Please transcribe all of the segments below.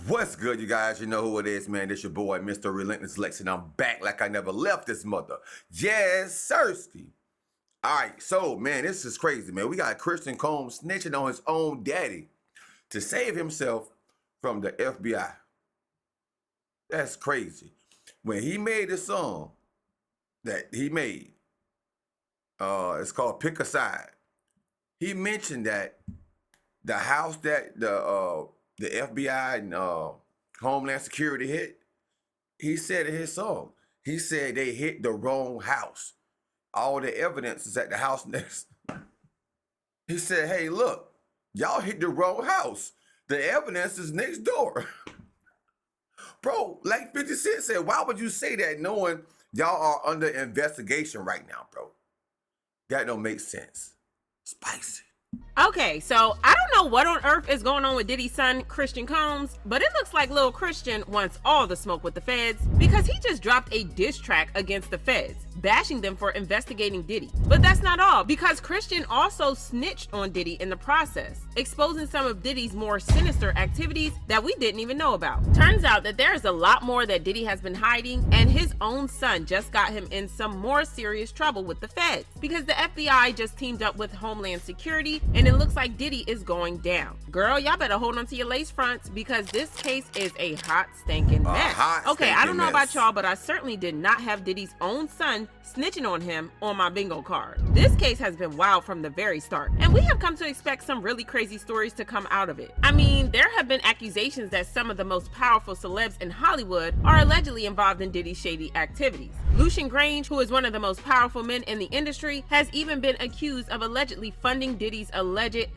What's good, you guys? You know who it is, man. This your boy, Mr. Relentless Lex, and I'm back like I never left this mother. Yes, Sirsky. All right, so, man, this is crazy, man. We got Christian Combs snitching on his own daddy to save himself from the FBI. That's crazy. When he made the song that he made, it's called Pick a Side. He mentioned that the house that the FBI and Homeland Security hit, he said in his song, he said they hit the wrong house. All the evidence is at the house next. He said, hey, look, y'all hit the wrong house. The evidence is next door. Bro, like 50 Cent said, why would you say that knowing y'all are under investigation right now, bro? That don't make sense. Spicy. Okay, so I don't know what on earth is going on with Diddy's son, Christian Combs, but it looks like Lil Christian wants all the smoke with the feds because he just dropped a diss track against the feds, bashing them for investigating Diddy. But that's not all, because Christian also snitched on Diddy in the process, exposing some of Diddy's more sinister activities that we didn't even know about. Turns out that there is a lot more that Diddy has been hiding, and his own son just got him in some more serious trouble with the feds, because the FBI just teamed up with Homeland Security, and it looks like Diddy is going down. Girl, y'all better hold on to your lace fronts because this case is a hot stinking mess. Okay, I don't know about y'all, but I certainly did not have Diddy's own son snitching on him on my bingo card. This case has been wild from the very start, and we have come to expect some really crazy stories to come out of it. I mean, there have been accusations that some of the most powerful celebs in Hollywood are allegedly involved in Diddy's shady activities. Lucian Grange, who is one of the most powerful men in the industry, has even been accused of allegedly funding Diddy's alleged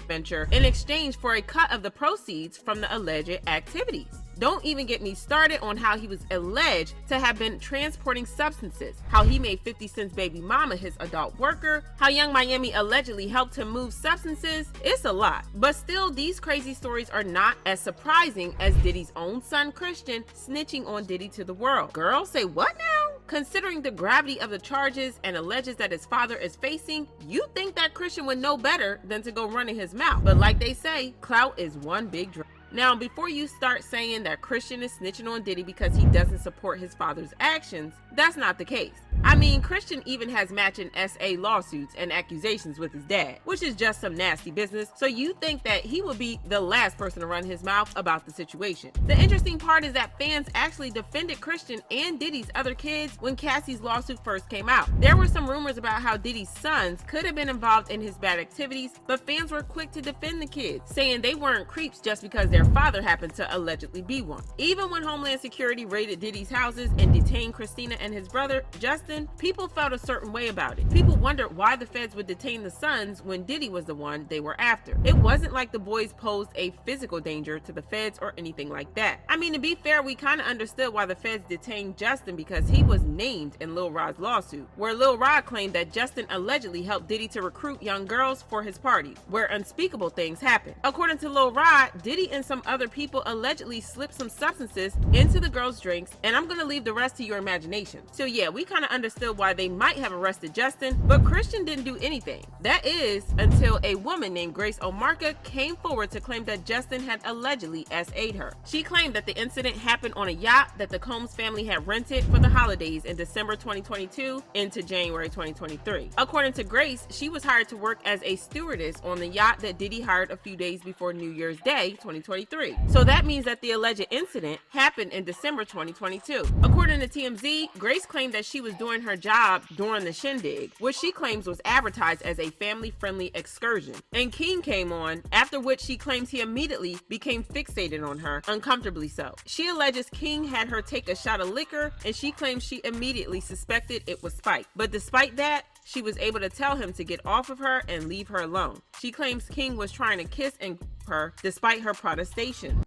venture in exchange for a cut of the proceeds from the alleged activities. Don't even get me started on how he was alleged to have been transporting substances, how he made 50 Cent's baby mama his adult worker, how Young Miami allegedly helped him move substances. It's a lot, but still these crazy stories are not as surprising as Diddy's own son Christian snitching on Diddy to the world. Girl, say what now? Considering the gravity of the charges and alleges that his father is facing, you think that Christian would know better than to go running his mouth. But like they say, clout is one big drug. Now, before you start saying that Christian is snitching on Diddy because he doesn't support his father's actions, that's not the case. I mean, Christian even has matching SA lawsuits and accusations with his dad, which is just some nasty business, so you think that he would be the last person to run his mouth about the situation. The interesting part is that fans actually defended Christian and Diddy's other kids when Cassie's lawsuit first came out. There were some rumors about how Diddy's sons could have been involved in his bad activities, but fans were quick to defend the kids, saying they weren't creeps just because their father happened to allegedly be one. Even when Homeland Security raided Diddy's houses and detained Christina and his brother, Justin, people felt a certain way about it. People wondered why the feds would detain the sons when Diddy was the one they were after. It wasn't like the boys posed a physical danger to the feds or anything like that. I mean, to be fair, we kind of understood why the feds detained Justin because he was named in Lil Rod's lawsuit, where Lil Rod claimed that Justin allegedly helped Diddy to recruit young girls for his parties, where unspeakable things happened. According to Lil Rod, Diddy and some other people allegedly slipped some substances into the girls' drinks, and I'm gonna leave the rest to your imagination. So yeah, we kind of understood why they might have arrested Justin, but Christian didn't do anything. That is, until a woman named Grace Omarka came forward to claim that Justin had allegedly SA'd her. She claimed that the incident happened on a yacht that the Combs family had rented for the holidays in December 2022 into January 2023. According to Grace, she was hired to work as a stewardess on the yacht that Diddy hired a few days before New Year's Day 2023. So that means that the alleged incident happened in December 2022. According to TMZ, Grace claimed that she was doing her job during the shindig, which she claims was advertised as a family-friendly excursion. And King came on, after which she claims he immediately became fixated on her, uncomfortably so. She alleges King had her take a shot of liquor, and she claims she immediately suspected it was Spike. But despite that, she was able to tell him to get off of her and leave her alone. She claims King was trying to kiss and her despite her protestation.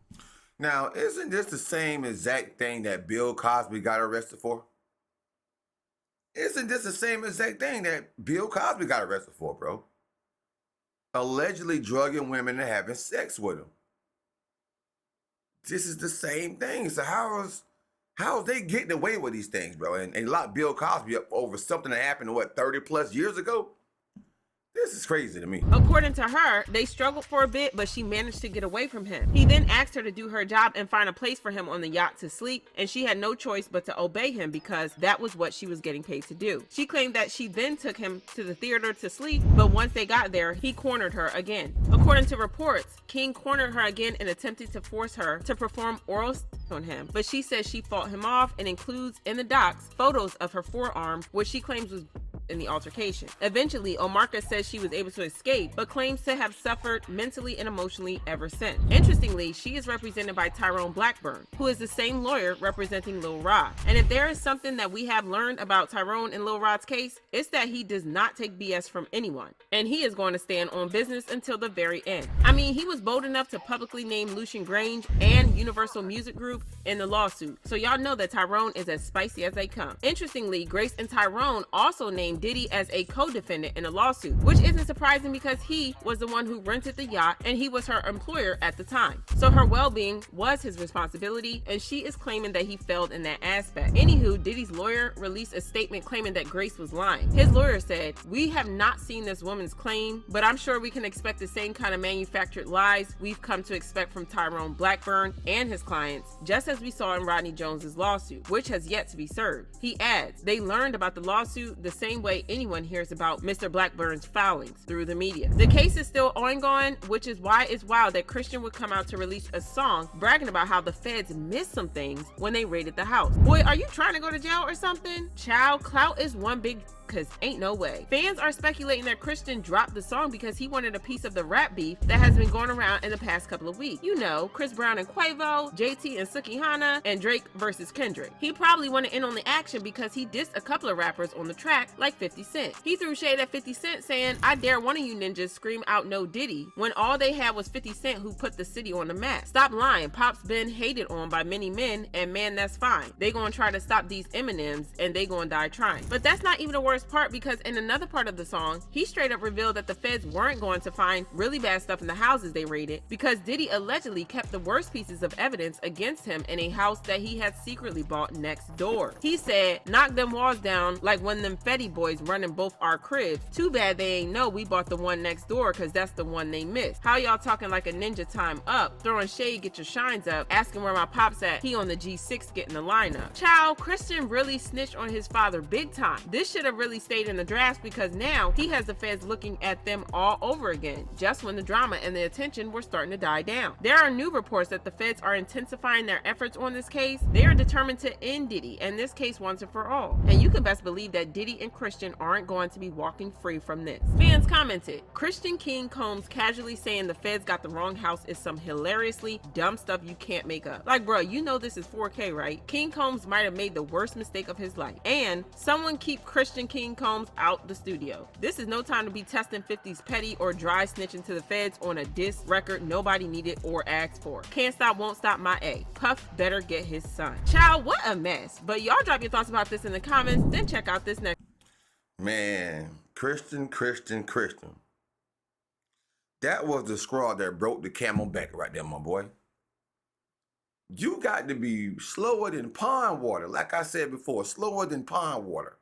Now, isn't this the same exact thing that Bill Cosby got arrested for? Isn't this the same exact thing that Bill Cosby got arrested for, bro? Allegedly drugging women and having sex with them. This is the same thing. So how is they getting away with these things, bro? And lock Bill Cosby up over something that happened, 30 plus years ago? This is crazy to me. According to her, they struggled for a bit, but she managed to get away from him. He then asked her to do her job and find a place for him on the yacht to sleep, and she had no choice but to obey him because that was what she was getting paid to do. She claimed that she then took him to the theater to sleep, but once they got there, he cornered her again. According to reports, King cornered her again and attempted to force her to perform oral sex on him, but she says she fought him off and includes in the docs photos of her forearm, which she claims was in the altercation. Eventually, Omarka says she was able to escape, but claims to have suffered mentally and emotionally ever since. Interestingly, she is represented by Tyrone Blackburn, who is the same lawyer representing Lil Rod. And if there is something that we have learned about Tyrone and Lil Rod's case, it's that he does not take BS from anyone, and he is going to stand on business until the very end. I mean, he was bold enough to publicly name Lucian Grange and Universal Music Group in the lawsuit, so y'all know that Tyrone is as spicy as they come. Interestingly, Grace and Tyrone also named Diddy as a co-defendant in a lawsuit, which isn't surprising because he was the one who rented the yacht and he was her employer at the time. So her well-being was his responsibility, and she is claiming that he failed in that aspect. Anywho, Diddy's lawyer released a statement claiming that Grace was lying. His lawyer said, "We have not seen this woman's claim, but I'm sure we can expect the same kind of manufactured lies we've come to expect from Tyrone Blackburn and his clients, just as we saw in Rodney Jones's lawsuit, which has yet to be served." He adds, "They learned about the lawsuit the same way anyone hears about Mr. Blackburn's foulings, through the media." The case is still ongoing, which is why it's wild that Christian would come out to release a song bragging about how the feds missed some things when they raided the house. Boy, are you trying to go to jail or something? Child, clout is one big cause ain't no way. Fans are speculating that Christian dropped the song because he wanted a piece of the rap beef that has been going around in the past couple of weeks. You know, Chris Brown and Quavo, JT and Sukihana, and Drake versus Kendrick. He probably wanted in on the action because he dissed a couple of rappers on the track, like 50 Cent. He threw shade at 50 Cent saying, "I dare one of you ninjas scream out no Diddy," when all they had was 50 Cent who put the city on the map. Stop lying. Pop's been hated on by many men, and man, that's fine. They gonna try to stop these Eminems, and they gonna die trying. But that's not even the worst part, because in another part of the song, he straight up revealed that the feds weren't going to find really bad stuff in the houses they raided because Diddy allegedly kept the worst pieces of evidence against him in a house that he had secretly bought next door. He said, "Knock them walls down like when them Fetty boys running both our cribs. Too bad they ain't know we bought the one next door because that's the one they missed. How y'all talking like a ninja time up, throwing shade, get your shines up, asking where my pops at, he on the G6 getting the lineup." Child, Christian really snitched on his father big time. This should have really stayed in the drafts because now he has the feds looking at them all over again, just when the drama and the attention were starting to die down. There are new reports that the feds are intensifying their efforts on this case. They are determined to end Diddy and this case once and for all. And you can best believe that Diddy and Christian aren't going to be walking free from this. Fans commented, "Christian King Combs casually saying the feds got the wrong house is some hilariously dumb stuff you can't make up. Like, bro, you know this is 4K, right? King Combs might have made the worst mistake of his life. And someone keep Christian King Combs out the studio. This is no time to be testing 50's petty or dry snitching to the feds on a diss record nobody needed or asked for. Can't stop, won't stop my A. Puff better get his son." Child, what a mess. But y'all drop your thoughts about this in the comments, then check out this next. Man, Christian. That was the straw that broke the camel back right there, my boy. You got to be slower than pond water. Like I said before, slower than pond water.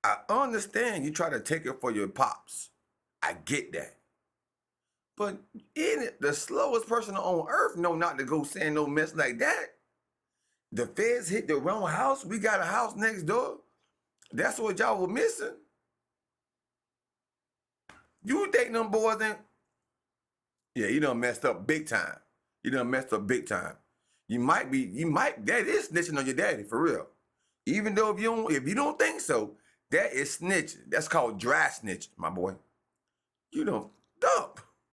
I understand you try to take it for your pops. I get that. But isn't it the slowest person on earth know not to go saying no mess like that? The feds hit the wrong house. We got a house next door. That's what y'all were missing. You think them boys ain't? Yeah, you done messed up big time. You might, that is snitching on your daddy, for real. Even though if you don't think so, that is snitching. That's called dry snitching, my boy. You don't stop.